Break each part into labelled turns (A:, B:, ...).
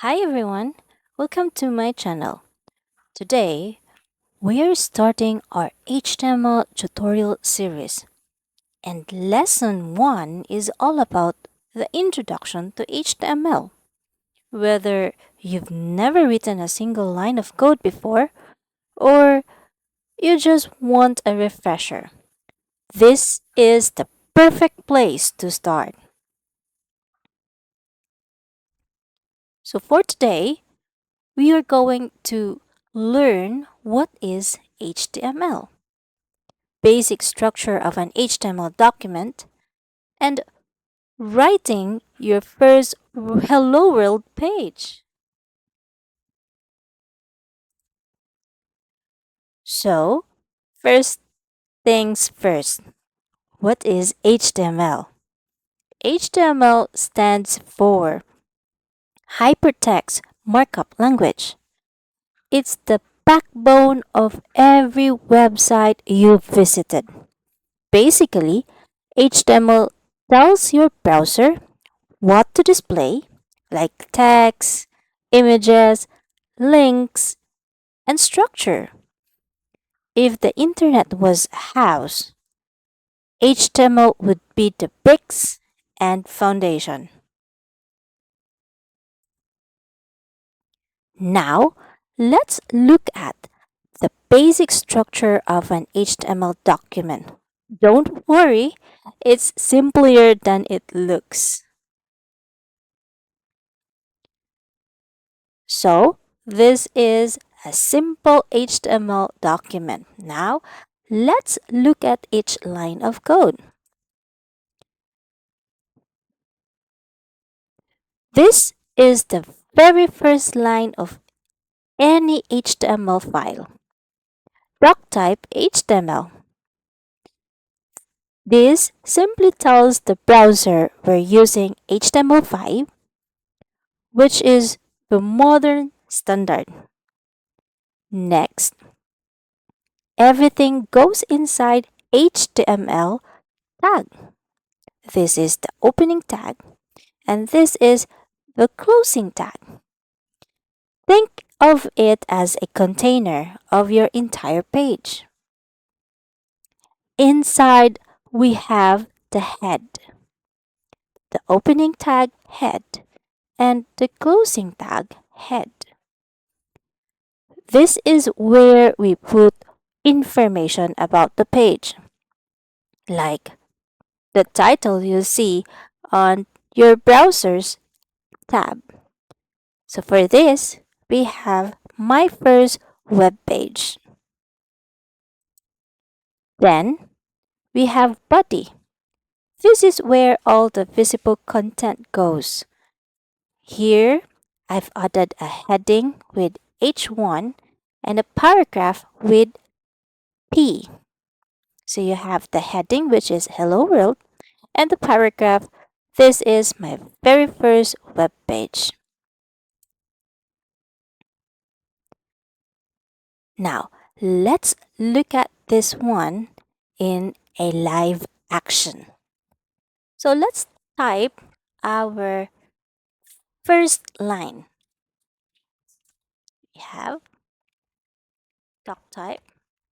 A: Hi everyone, welcome to my channel. Today, we are starting our HTML tutorial series, and lesson 1 is all about the introduction to HTML. Whether you've never written a single line of code before or you just want a refresher, this is the perfect place to start. So for today, we are going to learn what is HTML, basic structure of an HTML document, and writing your first Hello World page. So, first things first, what is HTML? HTML stands for Hypertext Markup Language. It's the backbone of every website you've visited. Basically, HTML tells your browser what to display, like text, images, links, and structure. If the internet was a house, HTML would be the bricks and foundation. Now, let's look at the basic structure of an HTML document. Don't worry, it's simpler than it looks. So, this is a simple HTML document. Now, let's look at each line of code. This is the very first line of any HTML file. Doc type HTML. This simply tells the browser we're using HTML5, which is the modern standard. Next, everything goes inside HTML tag. This is the opening tag, and this is the closing tag. Think of it as a container of your entire page. Inside, we have the head, the opening tag head, and the closing tag head. This is where we put information about the page, like the title you see on your browser's tab. So for this, we have my first web page. Then we have body. This is where all the visible content goes. Here, I've added a heading with H1 and a paragraph with P. So you have the heading, which is Hello World, and the paragraph, this is my very first web page. Now, let's look at this one in a live action. So let's type our first line. We have doc type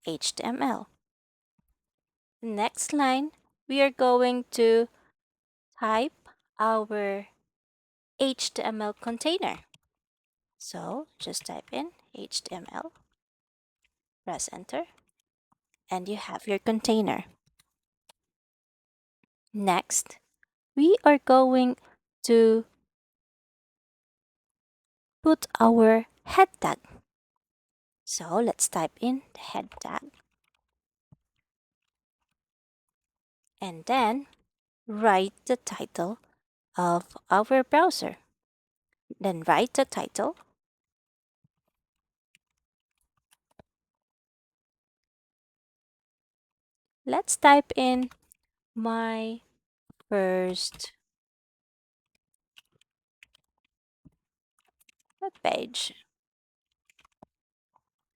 A: HTML. Next line, we are going to type our HTML container. So just type in HTML, press enter, and you have your container. Next, we are going to put our head tag. So let's type in the head tag and then write the title of our browser. Then write the title. Let's type in my first web page.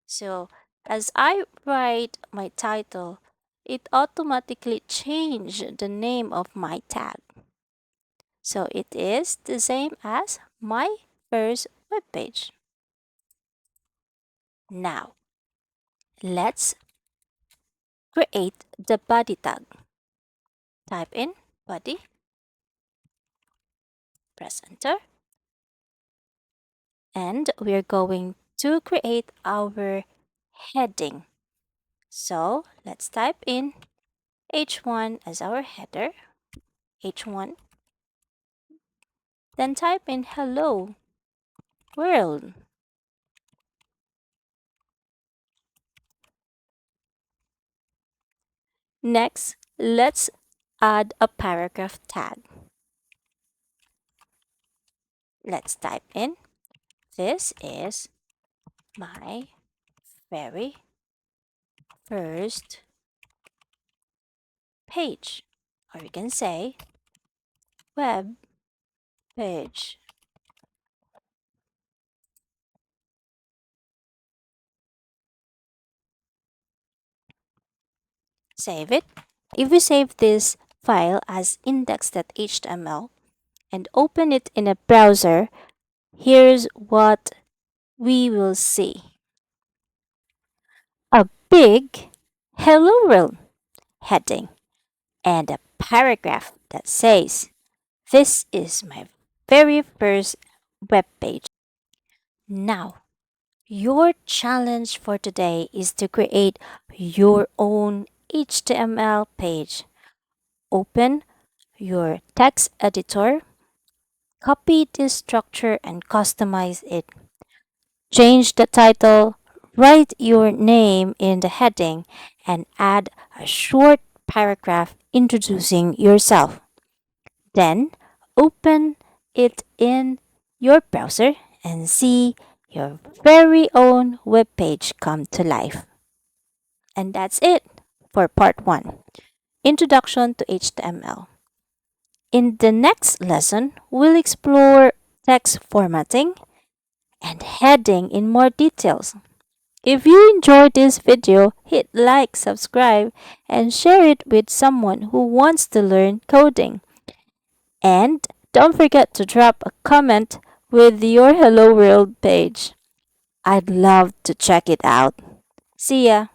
A: So as I write my title, it automatically changed the name of my tag. So it is the same as my first web page. Now, let's create the body tag. Type in body, press enter, and we're going to create our heading. So let's type in H1 as our header, H1, then type in hello world. Next, let's add a paragraph tag. Let's type in this is my very first page, or you can say web page. Save it. If we save this file as index.html and open it in a browser, here's what we will see. A big hello world heading and a paragraph that says, "This is my very first web page." Now, your challenge for today is to create your own HTML page. Open your text editor, copy this structure and customize it. Change the title, write your name in the heading, and add a short paragraph introducing yourself. Then open it in your browser and see your very own web page come to life. And that's it for part 1, Introduction to HTML. In the next lesson, we'll explore text formatting and heading in more details. If you enjoyed this video, hit like, subscribe, and share it with someone who wants to learn coding. And don't forget to drop a comment with your Hello World page. I'd love to check it out. See ya!